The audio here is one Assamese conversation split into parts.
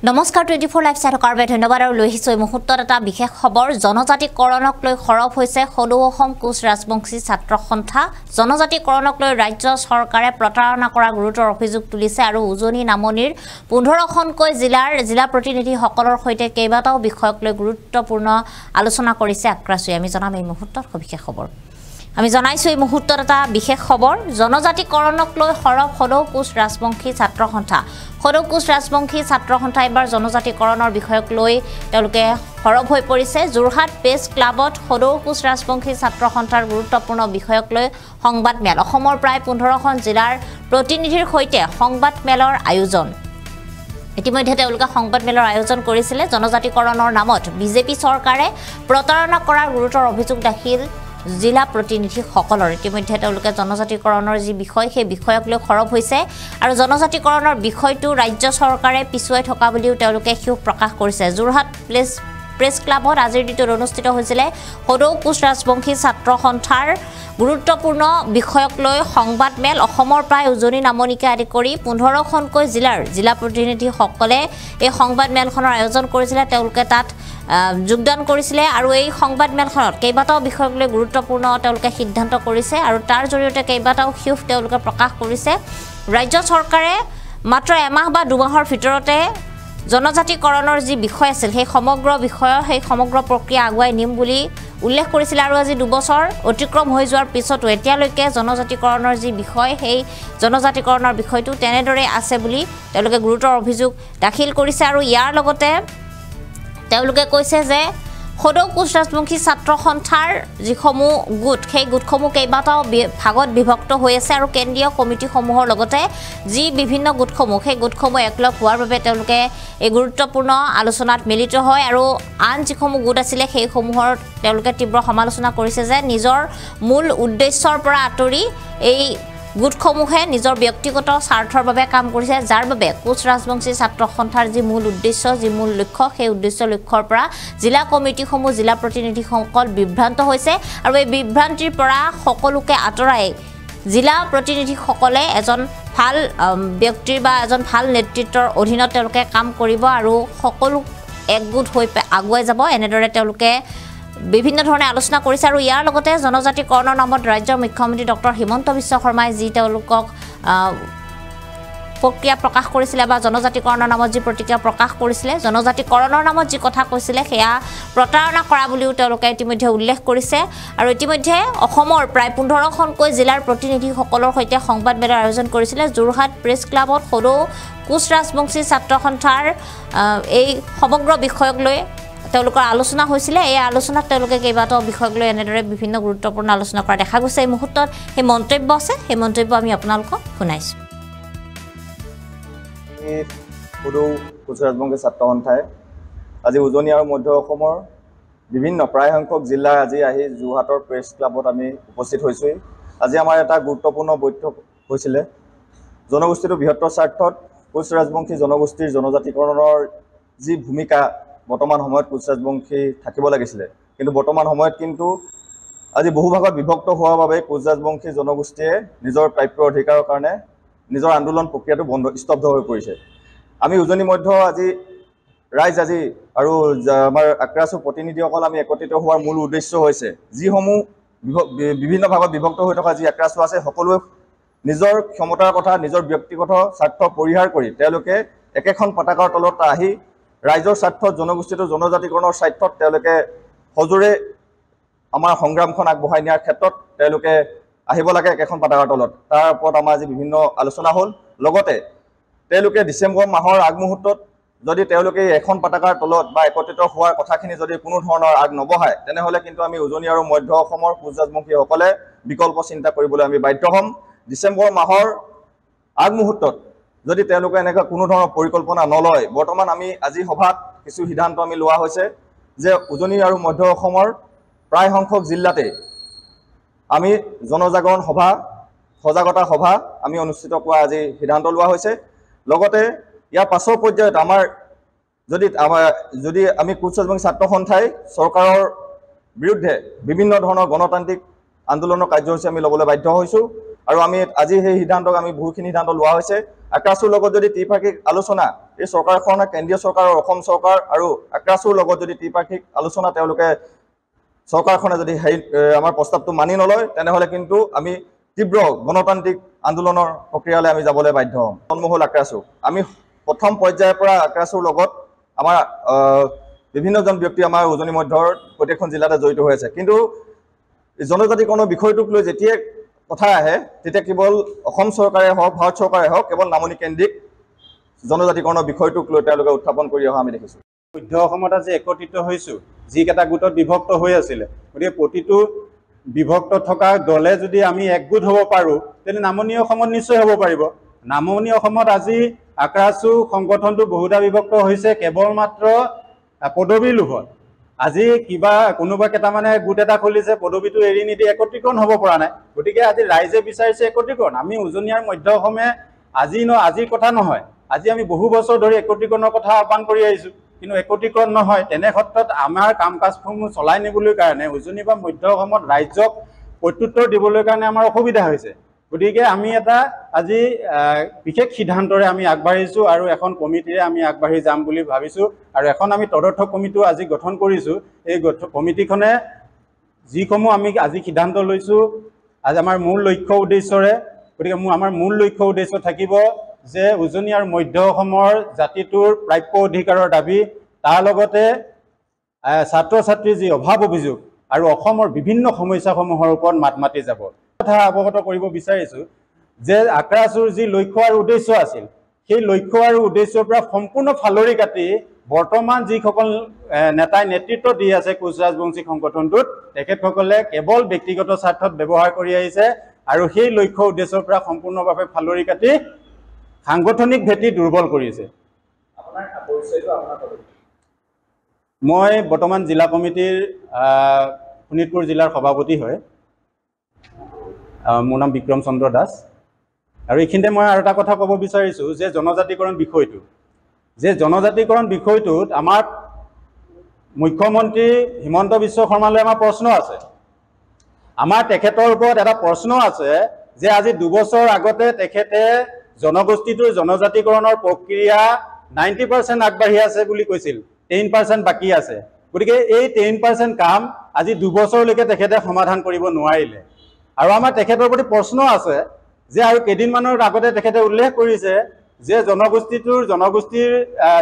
নমস্কাৰ 24 লাইভ চাই থকাৰ বাবে ধন্যবাদ আৰু লৈ আহিছোঁ এই মুহূৰ্তত এটা বিশেষ খবৰ জনজাতিকৰণক লৈ খৰব হৈছে সদৌ অসম কোচ ৰাজবংশী ছাত্ৰ সন্থা জনজাতিকৰণক লৈ ৰাজ্য চৰকাৰে প্ৰতাৰণা কৰা গুৰুতৰ অভিযোগ তুলিছে আৰু উজনি নামনিৰ 15খনকৈ জিলা প্ৰতিনিধিসকলৰ সৈতে কেইবাটাও বিষয়ক লৈ গুৰুত্বপূৰ্ণ আলোচনা কৰিছে আক্ৰাসুই আমি জনাম এই মুহূৰ্তত সবিশেষ খবৰ আমি জনাইছো এই মুহূৰ্তত এটা বিশেষ খবৰ জনজাতিকৰণক লৈ খৰব সদৌ কোচ ৰাজবংশী ছাত্ৰ সন্থা সদৌ কোচ ৰাজবংশী ছাত্ৰ সন্থা এবাৰ জনজাতিকৰণৰ বিষয়ক লৈ তেওঁলোকে খৰব হৈ পৰিছে যোৰহাট প্ৰেছ ক্লাবত সদৌ কোচ ৰাজবংশী ছাত্ৰ সন্থাৰ গুৰুত্বপূৰ্ণ বিষয়ক লৈ সংবাদ মেল অসমৰ প্ৰায় 15খন জিলাৰ প্ৰতিনিধিৰ সৈতে সংবাদ মেলৰ আয়োজন ইতিমধ্যে তেওঁলোকে সংবাদ মেলৰ আয়োজন কৰিছিল জনজাতিকৰণৰ নামত বিজেপি চৰকাৰে প্ৰতাৰণা কৰাৰ গুৰুতৰ অভিযোগ দাখিল জিলা প্ৰতিনিধিসকলৰ ইতিমধ্যে তেওঁলোকে জনজাতিকৰণৰ যি বিষয় সেই বিষয়ক লৈ খৰব হৈছে আৰু জনজাতিকৰণৰ বিষয়টো ৰাজ্য চৰকাৰে পিছুৱাই থকা বুলিও তেওঁলোকে ক্ষোভ প্ৰকাশ কৰিছে যোৰহাট প্ৰেছ ক্লাবত আজিৰ দিনটোত অনুষ্ঠিত হৈছিল সদৌ কোচ ৰাজবংশী ছাত্ৰ সন্থাৰ গুৰুত্বপূৰ্ণ বিষয়ক লৈ সংবাদ মেল অসমৰ প্ৰায় উজনি নামনিকে আদি কৰি 15খনকৈ জিলা প্ৰতিনিধিসকলে এই সংবাদ মেলখনৰ আয়োজন কৰিছিল তেওঁলোকে তাত যোগদান কৰিছিল আৰু এই সংবাদ মেলখনত কেইবাটাও বিষয়ক লৈ গুৰুত্বপূৰ্ণ তেওঁলোকে সিদ্ধান্ত কৰিছে আৰু তাৰ জৰিয়তে কেইবাটাও ক্ষোভ তেওঁলোকে প্ৰকাশ কৰিছে ৰাজ্য চৰকাৰে মাত্ৰ এমাহ বা দুমাহৰ ভিতৰতে জনজাতিকৰণৰ যি বিষয় আছিল সেই সমগ্ৰ প্ৰক্ৰিয়া আগুৱাই নিম বুলি উল্লেখ কৰিছিল আৰু আজি 2 বছৰ অতিক্ৰম হৈ যোৱাৰ পিছতো এতিয়ালৈকে জনজাতিকৰণৰ যি বিষয় সেই জনজাতিকৰণৰ বিষয়টো তেনেদৰে আছে বুলি তেওঁলোকে গুৰুতৰ অভিযোগ দাখিল কৰিছে আৰু ইয়াৰ লগতে তেওঁলোকে কৈছে যে সদৌ কোচ ৰাজবংশী ছাত্ৰ সন্থাৰ যিসমূহ গোট সেই গোটসমূহ কেইবাটাও ভাগত বিভক্ত হৈ আছে আৰু কেন্দ্ৰীয় কমিটিসমূহৰ লগতে যি বিভিন্ন গোটসমূহ সেই গোটসমূহ একলগ হোৱাৰ বাবে তেওঁলোকে এই গুৰুত্বপূৰ্ণ আলোচনাত মিলিত হয় আৰু আন যিসমূহ গোট আছিলে সেইসমূহৰ তেওঁলোকে তীব্ৰ সমালোচনা কৰিছে যে নিজৰ মূল উদ্দেশ্যৰ পৰা আঁতৰি এই গোটসমূহে নিজৰ ব্যক্তিগত স্বাৰ্থৰ বাবে কাম কৰিছে যাৰ বাবে কোচ ৰাজবংশী ছাত্ৰ সন্থাৰ যি মূল উদ্দেশ্য যি মূল লক্ষ্য সেই লক্ষ্যৰ পৰা জিলা কমিটিসমূহ জিলা প্ৰতিনিধিসকল বিভ্ৰান্ত হৈছে আৰু এই বিভ্ৰান্তিৰ পৰা সকলোকে আঁতৰাই জিলা প্ৰতিনিধিসকলে এজন ভাল ব্যক্তিৰ বা এজন ভাল নেতৃত্বৰ অধীনত তেওঁলোকে কাম কৰিব আৰু সকলো একগোট হৈ আগুৱাই যাব এনেদৰে তেওঁলোকে বিভিন্ন ধৰণে আলোচনা কৰিছে আৰু ইয়াৰ লগতে জনজাতিকৰণৰ নামত ৰাজ্যৰ মুখ্যমন্ত্ৰী ডক্টৰ হিমন্ত বিশ্ব শৰ্মাই যি তেওঁলোকক প্ৰক্ৰিয়া প্ৰকাশ কৰিছিল বা জনজাতিকৰণৰ নামত যি প্ৰতিক্ৰিয়া প্ৰকাশ কৰিছিল জনজাতিকৰণৰ নামত যি কথা কৈছিল সেয়া প্ৰতাৰণা কৰা বুলিও তেওঁলোকে ইতিমধ্যে উল্লেখ কৰিছে আৰু ইতিমধ্যে অসমৰ প্ৰায় 15খনকৈ জিলাৰ প্ৰতিনিধিসকলৰ সৈতে সংবাদ মেলৰ আয়োজন কৰিছিল যোৰহাট প্ৰেছ ক্লাবত সদৌ কোচ ৰাজবংশী ছাত্ৰ সন্থাৰ এই সমগ্ৰ বিষয়ক লৈ তেওঁলোকৰ আলোচনা হৈছিল এই আলোচনাত তেওঁলোকে কেইবাটাও বিষয়ক লৈ এনেদৰে বিভিন্ন গুৰুত্বপূৰ্ণ আলোচনা কৰা দেখা গৈছে এই মুহূৰ্তত সেই মন্তব্য আছে সেই মন্তব্য আমি আপোনালোকক শুনাইছো সদৌ কোচ ৰাজবংশী ছাত্ৰ সন্থাই আজি উজনি আৰু মধ্য অসমৰ বিভিন্ন প্ৰায় সংখ্যক জিলা আজি আহি যোৰহাটৰ প্ৰেছ ক্লাবত আমি উপস্থিত হৈছোঁ আজি আমাৰ এটা গুৰুত্বপূৰ্ণ বৈঠক হৈছিল জনগোষ্ঠীটো বৃহত্তৰ স্বাৰ্থত কোচ ৰাজবংশী জনগোষ্ঠীৰ জনজাতিকৰণৰ যি ভূমিকা বৰ্তমান সময়ত কোচ ৰাজবংশী থাকিব লাগিছিল কিন্তু বৰ্তমান সময়ত কিন্তু আজি বহু ভাগত বিভক্ত হোৱাৰ বাবে কোচ ৰাজবংশী জনগোষ্ঠীয়ে নিজৰ প্ৰাপ্য অধিকাৰৰ কাৰণে নিজৰ আন্দোলন প্ৰক্ৰিয়াটো স্তব্ধ হৈ পৰিছে আমি উজনি মধ্য আজি ৰাইজ আজি আৰু আমাৰ আক্ৰাসু প্ৰতিনিধিসকল আমি একত্ৰিত হোৱাৰ মূল উদ্দেশ্য হৈছে যিসমূহ বিভিন্ন ভাগত বিভক্ত হৈ থকা যি আক্ৰাসু আছে সকলোৱে নিজৰ ক্ষমতাৰ কথা নিজৰ ব্যক্তিগত স্বাৰ্থ পৰিহাৰ কৰি তেওঁলোকে একেখন পতাকাৰ তলত আহি ৰাইজৰ স্বাৰ্থত জনগোষ্ঠীটো জনজাতিকৰণৰ স্বাৰ্থত তেওঁলোকে সজোৰে আমাৰ সংগ্ৰামখন আগবঢ়াই নিয়াৰ ক্ষেত্ৰত তেওঁলোকে আহিব লাগে একেখন পতাকাৰ তলত তাৰ ওপৰত আমাৰ আজি বিভিন্ন আলোচনা হ'ল লগতে তেওঁলোকে ডিচেম্বৰ মাহৰ আগমুহূৰ্তত যদি তেওঁলোকে এখন পতাকাৰ তলত বা একত্ৰিত হোৱাৰ কথাখিনি যদি কোনো ধৰণৰ আগ নবঢ়ায় তেনেহ'লে কিন্তু আমি উজনি আৰু মধ্য অসমৰ কোচ ৰাজবংশীসকলে বিকল্প চিন্তা কৰিবলৈ আমি বাধ্য হ'ম ডিচেম্বৰ মাহৰ আগমুহূৰ্তত যদি তেওঁলোকে এনেকুৱা কোনো ধৰণৰ পৰিকল্পনা নলয় বৰ্তমান আমি আজি সভাত কিছু সিদ্ধান্ত আমি লোৱা হৈছে যে উজনি আৰু মধ্য অসমৰ প্ৰায় সংখ্যক জিলাতে আমি জনজাগৰণ সভা সজাগতা সভা আমি অনুষ্ঠিত কৰা আজি সিদ্ধান্ত লোৱা হৈছে লগতে ইয়াৰ পাছৰ পৰ্যায়ত যদি আমি কোচ ৰাজবংশী ছাত্ৰ সন্থাই চৰকাৰৰ বিৰুদ্ধে বিভিন্ন ধৰণৰ গণতান্ত্ৰিক আন্দোলনৰ কাৰ্যসূচী আমি ল'বলৈ বাধ্য হৈছোঁ আৰু আমি আজি সেই সিদ্ধান্তক আমি বহুখিনি সিদ্ধান্ত লোৱা হৈছে আক্ৰাছুৰ লগত যদি ত্ৰিপাক্ষিক আলোচনা এই চৰকাৰখনৰ কেন্দ্ৰীয় চৰকাৰ আৰু অসম চৰকাৰ আৰু আক্ৰাছুৰ লগত যদি ত্ৰিপাক্ষিক আলোচনা তেওঁলোকে চৰকাৰখনে যদি আমাৰ প্ৰস্তাৱটো মানি নলয় তেনেহ'লে কিন্তু আমি তীব্ৰ গণতান্ত্ৰিক আন্দোলনৰ প্ৰক্ৰিয়ালৈ আমি যাবলৈ বাধ্য হ'ম। জন্ম হ'ল আক্ৰাছু। আমি প্ৰথম পৰ্যায়ৰ পৰা আক্ৰাছুৰ লগত আমাৰ বিভিন্নজন ব্যক্তি আমাৰ উজনি মধ্যৰ প্ৰত্যেকখন জিলাতে জড়িত হৈ আছে। কিন্তু জনজাতিকৰণৰ বিষয়টোক লৈ যেতিয়াই কথা আহে তেতিয়া কেৱল অসম চৰকাৰে হওক ভাৰত চৰকাৰে হওক কেৱল নামনি কেন্দ্ৰিক জনজাতিকৰণৰ বিষয়টোক লৈ তেওঁলোকে উত্থাপন কৰি অহা আমি দেখিছোঁ। মধ্য অসমত আজি একত্ৰিত হৈছোঁ, যিকেইটা গোটত বিভক্ত হৈ আছিলে, গতিকে প্ৰতিটো বিভক্ত থকা দলে যদি আমি একগোট হ'ব পাৰোঁ তেন্তে নামনি অসমত নিশ্চয় হ'ব পাৰিব। নামনি অসমত আজি আক্ৰাছু সংগঠনটো বহুধা বিভক্ত হৈছে কেৱল মাত্ৰ পদবীৰ লোভত। আজি কিবা কোনোবা কেইটামানে গোট এটা খুলিছে, পদবীটো এৰি নিদি একত্ৰীকৰণ হ'ব পৰা নাই। গতিকে আজি ৰাইজে বিচাৰিছে একত্ৰীকৰণ। আমি উজনি আৰু মধ্য অসমে আজিৰ কথা নহয়, আজি আমি বহু বছৰ ধৰি একত্ৰীকৰণৰ কথা আহ্বান কৰি আহিছোঁ, কিন্তু একত্ৰীকৰণ নহয়। তেনে ক্ষেত্ৰত আমাৰ কাম কাজসমূহ চলাই নিবলৈ কাৰণে উজনি বা মধ্য অসমত ৰাইজক প্ৰত্যুত্তৰ দিবলৈ কাৰণে আমাৰ অসুবিধা হৈছে। গতিকে আমি এটা আজি বিশেষ সিদ্ধান্তৰে আমি আগবাঢ়িছোঁ আৰু এখন কমিটিৰে আমি আগবাঢ়ি যাম বুলি ভাবিছোঁ। আৰু এখন আমি তদৰ্থ কমিটিও আজি গঠন কৰিছোঁ। এই কমিটিখনে যিসমূহ আমি আজি সিদ্ধান্ত লৈছোঁ আজি আমাৰ মূল লক্ষ্য উদ্দেশ্যৰে, গতিকে আমাৰ মূল লক্ষ্য উদ্দেশ্য থাকিব যে উজনি আৰু মধ্য অসমৰ জাতিটোৰ প্ৰাপ্য অধিকাৰৰ দাবী, তাৰ লগতে ছাত্ৰ ছাত্ৰীৰ যি অভাৱ অভিযোগ আৰু অসমৰ বিভিন্ন সমস্যাসমূহৰ ওপৰত মাত মাতি যাব। কথা অৱগত কৰিব বিচাৰিছোঁ যে আক্ৰাছুৰ যি লক্ষ্য আৰু উদ্দেশ্য আছিল, সেই লক্ষ্য আৰু উদ্দেশ্যৰ পৰা সম্পূৰ্ণ ফালৰি কাটি বৰ্তমান যিসকল নেতাই নেতৃত্ব দি আছে কোচ ৰাজবংশী সংগঠনটোত, তেখেতসকলে কেৱল ব্যক্তিগত স্বাৰ্থত ব্যৱহাৰ কৰি আহিছে আৰু সেই লক্ষ্য উদ্দেশ্যৰ পৰা সম্পূৰ্ণভাৱে ফালৰি কাটি সাংগঠনিক ভেটি দুৰ্বল কৰিছে। মই বৰ্তমান জিলা কমিটিৰ শোণিতপুৰ জিলাৰ সভাপতি হয়। মোৰ নাম বিক্ৰম চন্দ্ৰ দাস। আৰু এইখিনিতে মই আৰু এটা কথা ক'ব বিচাৰিছোঁ যে জনজাতিকৰণ বিষয়টোত আমাৰ মুখ্যমন্ত্ৰী হিমন্ত বিশ্ব শৰ্মালৈ আমাৰ প্ৰশ্ন আছে। আমাৰ তেখেতৰ ওপৰত এটা প্ৰশ্ন আছে যে আজি 2 বছৰ আগতে তেখেতে জনগোষ্ঠীটোৰ জনজাতিকৰণৰ প্ৰক্ৰিয়া 90% আগবাঢ়ি আছে বুলি কৈছিল, 10% বাকী আছে। গতিকে এই 10% কাম আজি 2 বছৰলৈকে তেখেতে সমাধান কৰিব নোৱাৰিলে। আৰু আমাৰ তেখেতৰ প্ৰতি প্ৰশ্ন আছে যে আৰু কেইদিনমানৰ আগতে তেখেতে উল্লেখ কৰিছে যে জনগোষ্ঠীৰ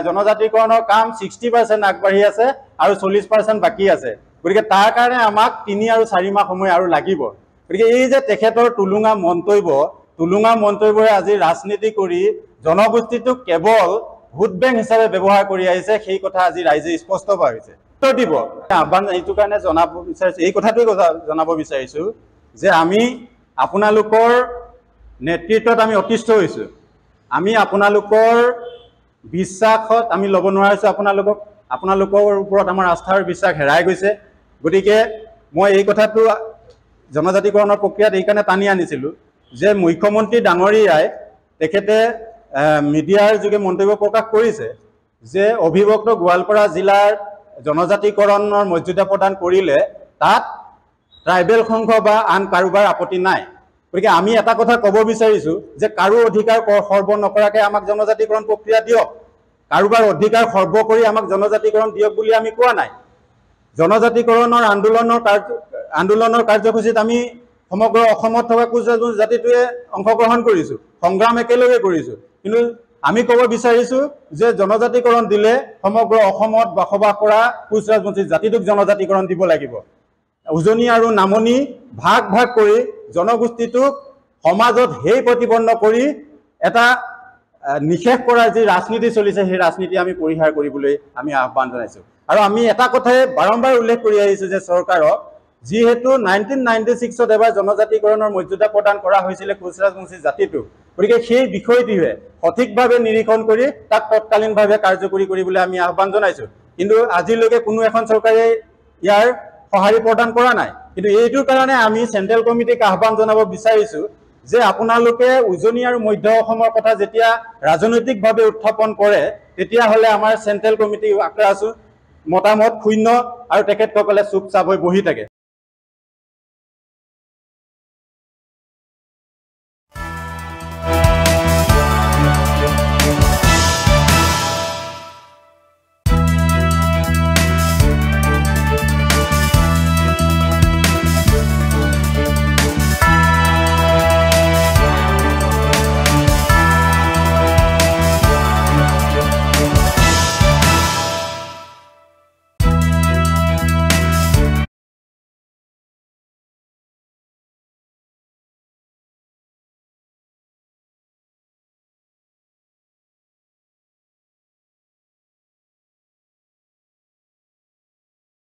জনজাতিকৰণৰ কাম 60% আগবাঢ়ি আছে আৰু 40% বাকী আছে। গতিকে তাৰ কাৰণে আমাক 3 আৰু 4 মাহ সময় আৰু লাগিব। গতিকে এই যে তেখেতৰ টুলুঙা মন্তব্যৰে আজি ৰাজনীতি কৰি জনগোষ্ঠীটোক কেৱল ভোট বেংক হিচাপে ব্যৱহাৰ কৰি আহিছে, সেই কথা আজি ৰাইজে স্পষ্ট পোৱা হৈছে। উত্তৰ দিব আহ্বান এইটো কাৰণে জনাব বিচাৰিছোঁ, এই কথাটোৱে জনাব বিচাৰিছোঁ যে আমি আপোনালোকৰ নেতৃত্বত আমি অতিষ্ঠ হৈছোঁ। আমি আপোনালোকৰ বিশ্বাসত আমি ল'ব নোৱাৰিছোঁ, আপোনালোকৰ ওপৰত আমাৰ আস্থাৰ বিশ্বাস হেৰাই গৈছে। গতিকে মই এই কথাটো জনজাতিকৰণৰ প্ৰক্ৰিয়াত এইকাৰণে টানি আনিছিলোঁ যে মুখ্যমন্ত্ৰী ডাঙৰীয়াই তেখেতে মিডিয়াৰ যোগে মন্তব্য প্ৰকাশ কৰিছে যে অবিভক্ত গোৱালপাৰা জিলাৰ জনজাতিকৰণৰ মৰ্যাদা প্ৰদান কৰিলে তাত ট্ৰাইবেল সংঘ বা আন কাৰোবাৰ আপত্তি নাই। গতিকে আমি এটা কথা ক'ব বিচাৰিছোঁ যে কাৰো অধিকাৰ সৰ্ব নকৰাকৈ আমাক জনজাতিকৰণ প্ৰক্ৰিয়া দিয়ক, কাৰোবাৰ অধিকাৰ সৰ্ব কৰি আমাক জনজাতিকৰণ দিয়ক বুলি আমি কোৱা নাই। জনজাতিকৰণৰ আন্দোলনৰ কাৰ্যসূচীত আমি সমগ্ৰ অসমত থকা কোচ ৰাজবংশী জাতিটোৱে অংশগ্ৰহণ কৰিছোঁ, সংগ্ৰাম একেলগে কৰিছোঁ। কিন্তু আমি ক'ব বিচাৰিছোঁ যে জনজাতিকৰণ দিলে সমগ্ৰ অসমত বসবাস কৰা কোচ ৰাজবংশী জাতিটোক জনজাতিকৰণ দিব লাগিব। উজনি আৰু নামনি ভাগ কৰি জনগোষ্ঠীটোক সমাজত সেই প্ৰতিপন্ন কৰি এটা নিষেধ কৰাৰ যি ৰাজনীতি চলিছে, সেই ৰাজনীতি আমি পৰিহাৰ কৰিবলৈ আমি আহ্বান জনাইছোঁ। আৰু আমি এটা কথাই বাৰম্বাৰ উল্লেখ কৰি আহিছোঁ যে চৰকাৰক, যিহেতু 1996ত এবাৰ জনজাতিকৰণৰ মৰ্যাদা প্ৰদান কৰা হৈছিলে কোচ ৰাজবংশী জাতিটোক, গতিকে সেই বিষয়টোৱে সঠিকভাৱে নিৰীক্ষণ কৰি তাক তৎকালীনভাৱে কাৰ্যকৰী কৰিবলৈ আমি আহ্বান জনাইছোঁ। কিন্তু আজিলৈকে কোনো এখন চৰকাৰে ইয়াৰ সঁহাৰি প্ৰদান কৰা নাই। কিন্তু এইটোৰ কাৰণে আমি চেণ্ট্ৰেল কমিটিক আহ্বান জনাব বিচাৰিছোঁ যে আপোনালোকে উজনি আৰু মধ্য অসমৰ কথা যেতিয়া ৰাজনৈতিকভাৱে উত্থাপন কৰে তেতিয়াহ'লে আমাৰ চেণ্ট্ৰেল কমিটি আক্ৰাছু মতামত শূন্য আৰু তেখেতসকলে চুপচাপ হৈ বহি থাকে।